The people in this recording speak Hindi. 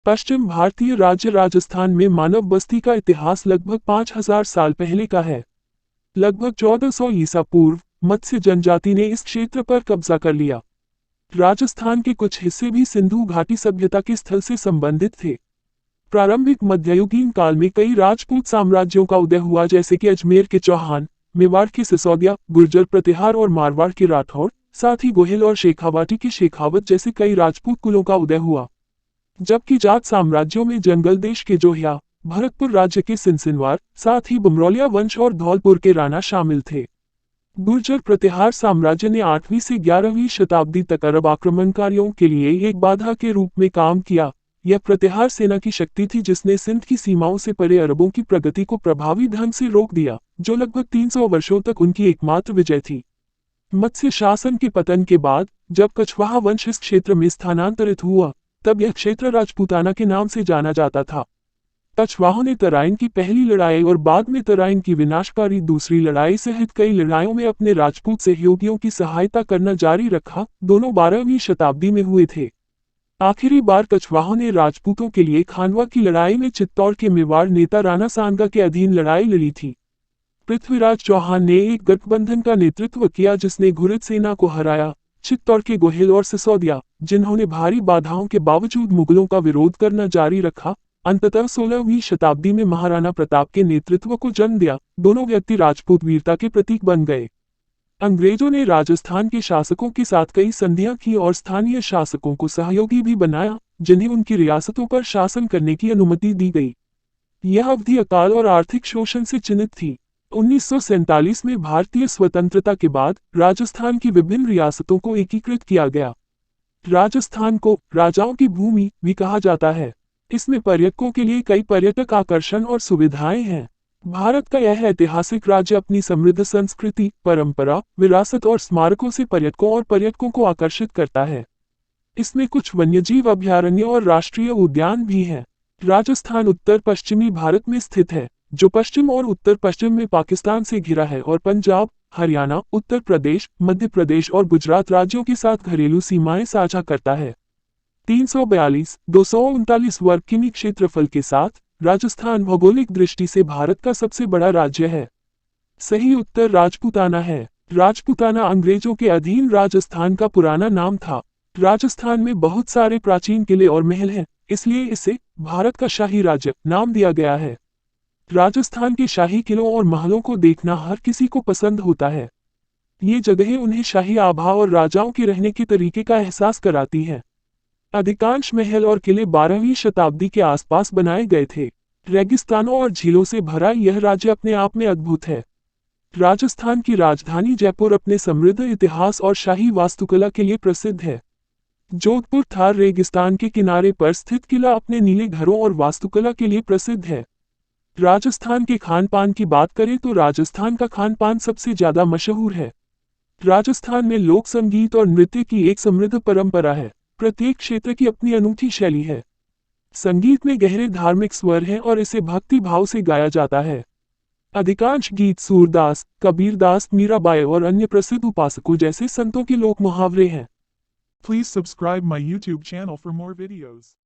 पश्चिम भारतीय राज्य राजस्थान में मानव बस्ती का इतिहास लगभग 5000 साल पहले का है। लगभग 1400 ईसा पूर्व मत्स्य जनजाति ने इस क्षेत्र पर कब्जा कर लिया। राजस्थान के कुछ हिस्से भी सिंधु घाटी सभ्यता के स्थल से संबंधित थे। प्रारंभिक मध्ययुगीन काल में कई राजपूत साम्राज्यों का उदय हुआ, जैसे कि अजमेर के चौहान, मेवाड़ के सिसोदिया, गुर्जर प्रतिहार और मारवाड़ के राठौर, साथ ही गोहिल और शेखावाटी के शेखावत जैसे कई राजपूत कुलों का उदय हुआ। जबकि जाट साम्राज्यों में जंगल देश के जोहिया, भरतपुर राज्य के सिनसिनवार, साथ ही बमरौलिया वंश और धौलपुर के राणा शामिल थे। गुर्जर प्रतिहार साम्राज्य ने 8वीं से 11वीं शताब्दी तक अरब आक्रमणकारियों के लिए एक बाधा के रूप में काम किया। यह प्रतिहार सेना की शक्ति थी जिसने सिंध की सीमाओं से परे अरबों की प्रगति को प्रभावी ढंग से रोक दिया, जो लगभग 300 वर्षों तक उनकी एकमात्र विजय थी। मत्स्य शासन के पतन के बाद जब कछवाहा वंश इस क्षेत्र में स्थानांतरित हुआ, तब यह क्षेत्र राजपूताना के नाम से जाना जाता था। कछवाहों ने तराइन की पहली लड़ाई और बाद में तराइन की विनाशकारी दूसरी लड़ाई सहित कई लड़ाइयों में अपने राजपूत सहयोगियों की सहायता करना जारी रखा। दोनों 12वीं शताब्दी में हुए थे। आखिरी बार कछवाहों ने राजपूतों के लिए खानवा की लड़ाई में चित्तौड़ के मेवाड़ नेता राणा सांगा के अधीन लड़ाई लड़ी थी। पृथ्वीराज चौहान ने एक गठबंधन का नेतृत्व किया जिसने घुरिद सेना को हराया। चित्तौड़ के गोहिल और सिसोदिया, जिन्होंने भारी बाधाओं के बावजूद मुगलों का विरोध करना जारी रखा, अंततः 16वीं शताब्दी में महाराणा प्रताप के नेतृत्व को जन्म दिया। दोनों व्यक्ति राजपूत वीरता के प्रतीक बन गए। अंग्रेजों ने राजस्थान के शासकों के साथ कई संधियां की और स्थानीय शासकों को सहयोगी भी बनाया, जिन्हें उनकी रियासतों पर शासन करने की अनुमति दी गई। यह अवधि अकाल और आर्थिक शोषण से चिन्हित थी। 1947 में भारतीय स्वतंत्रता के बाद राजस्थान की विभिन्न रियासतों को एकीकृत किया गया। राजस्थान को राजाओं की भूमि भी कहा जाता है। इसमें पर्यटकों के लिए कई पर्यटक आकर्षण और सुविधाएं हैं। भारत का यह ऐतिहासिक राज्य अपनी समृद्ध संस्कृति, परंपरा, विरासत और स्मारकों से पर्यटकों को आकर्षित करता है। इसमें कुछ वन्यजीव अभयारण्य और राष्ट्रीय उद्यान भी हैं। राजस्थान उत्तर पश्चिमी भारत में स्थित है, जो पश्चिम और उत्तर पश्चिम में पाकिस्तान से घिरा है और पंजाब, हरियाणा, उत्तर प्रदेश, मध्य प्रदेश और गुजरात राज्यों के साथ घरेलू सीमाएं साझा करता है। 342,239 वर्ग किमी क्षेत्रफल के साथ राजस्थान भौगोलिक दृष्टि से भारत का सबसे बड़ा राज्य है। सही उत्तर राजपूताना है। राजपूताना अंग्रेजों के अधीन राजस्थान का पुराना नाम था। राजस्थान में बहुत सारे प्राचीन किले और महल हैं, इसलिए इसे भारत का शाही राज्य नाम दिया गया है। राजस्थान के शाही किलों और महलों को देखना हर किसी को पसंद होता है। ये जगहें उन्हें शाही आभा और राजाओं के रहने के तरीके का एहसास कराती हैं। अधिकांश महल और किले 12वीं शताब्दी के आसपास बनाए गए थे। रेगिस्तानों और झीलों से भरा यह राज्य अपने आप में अद्भुत है। राजस्थान की राजधानी जयपुर अपने समृद्ध इतिहास और शाही वास्तुकला के लिए प्रसिद्ध है। जोधपुर थार रेगिस्तान के किनारे पर स्थित किला अपने नीले घरों और वास्तुकला के लिए प्रसिद्ध है। राजस्थान के खान पान की बात करें तो राजस्थान का खान पान सबसे ज्यादा मशहूर है। राजस्थान में लोक संगीत और नृत्य की एक समृद्ध परंपरा है। प्रत्येक क्षेत्र की अपनी अनूठी शैली है। संगीत में गहरे धार्मिक स्वर हैं और इसे भक्ति भाव से गाया जाता है। अधिकांश गीत सूरदास, कबीरदास, मीराबाई और अन्य प्रसिद्ध उपासकों जैसे संतों के लोक मुहावरे हैं। Please subscribe my YouTube channel for more videos.